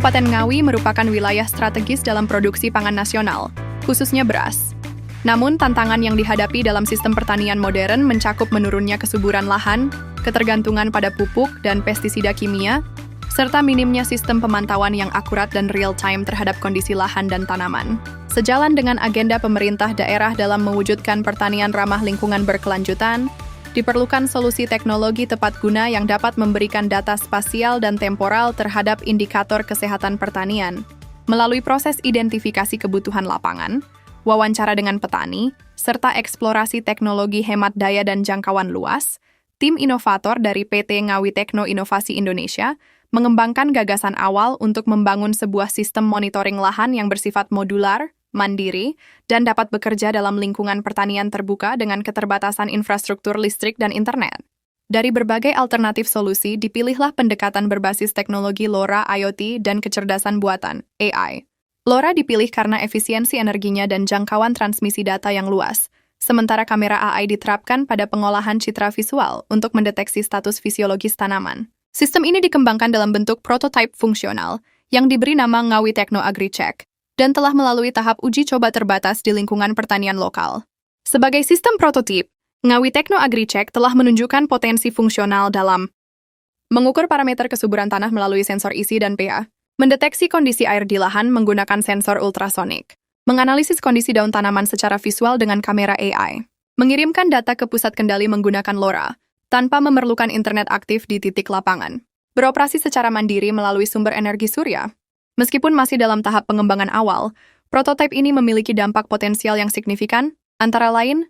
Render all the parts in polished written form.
Kabupaten Ngawi merupakan wilayah strategis dalam produksi pangan nasional, khususnya beras. Namun, tantangan yang dihadapi dalam sistem pertanian modern mencakup menurunnya kesuburan lahan, ketergantungan pada pupuk dan pestisida kimia, serta minimnya sistem pemantauan yang akurat dan real-time terhadap kondisi lahan dan tanaman. Sejalan dengan agenda pemerintah daerah dalam mewujudkan pertanian ramah lingkungan berkelanjutan, diperlukan solusi teknologi tepat guna yang dapat memberikan data spasial dan temporal terhadap indikator kesehatan pertanian. Melalui proses identifikasi kebutuhan lapangan, wawancara dengan petani, serta eksplorasi teknologi hemat daya dan jangkauan luas, tim inovator dari PT Ngawi Tekno Inovasi Indonesia mengembangkan gagasan awal untuk membangun sebuah sistem monitoring lahan yang bersifat modular, mandiri, dan dapat bekerja dalam lingkungan pertanian terbuka dengan keterbatasan infrastruktur listrik dan internet. Dari berbagai alternatif solusi, dipilihlah pendekatan berbasis teknologi LoRa, IoT, dan kecerdasan buatan, AI. LoRa dipilih karena efisiensi energinya dan jangkauan transmisi data yang luas, sementara kamera AI diterapkan pada pengolahan citra visual untuk mendeteksi status fisiologis tanaman. Sistem ini dikembangkan dalam bentuk prototipe fungsional yang diberi nama Ngawi Tekno AgriCheck dan telah melalui tahap uji coba terbatas di lingkungan pertanian lokal. Sebagai sistem prototip, Ngawi Tekno AgriCheck telah menunjukkan potensi fungsional dalam mengukur parameter kesuburan tanah melalui sensor isi dan pH, mendeteksi kondisi air di lahan menggunakan sensor ultrasonik, menganalisis kondisi daun tanaman secara visual dengan kamera AI, mengirimkan data ke pusat kendali menggunakan LoRa, tanpa memerlukan internet aktif di titik lapangan, beroperasi secara mandiri melalui sumber energi surya. Meskipun masih dalam tahap pengembangan awal, prototipe ini memiliki dampak potensial yang signifikan, antara lain,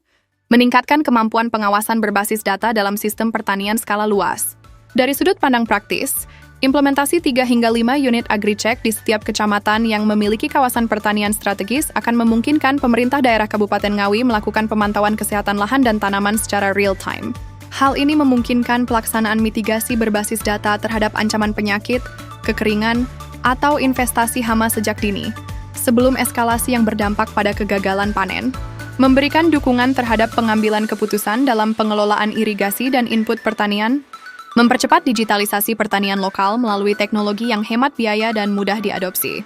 meningkatkan kemampuan pengawasan berbasis data dalam sistem pertanian skala luas. Dari sudut pandang praktis, implementasi 3 hingga 5 unit AgriCheck di setiap kecamatan yang memiliki kawasan pertanian strategis akan memungkinkan pemerintah daerah Kabupaten Ngawi melakukan pemantauan kesehatan lahan dan tanaman secara real-time. Hal ini memungkinkan pelaksanaan mitigasi berbasis data terhadap ancaman penyakit, kekeringan, atau investasi hama sejak dini, sebelum eskalasi yang berdampak pada kegagalan panen, memberikan dukungan terhadap pengambilan keputusan dalam pengelolaan irigasi dan input pertanian, mempercepat digitalisasi pertanian lokal melalui teknologi yang hemat biaya dan mudah diadopsi.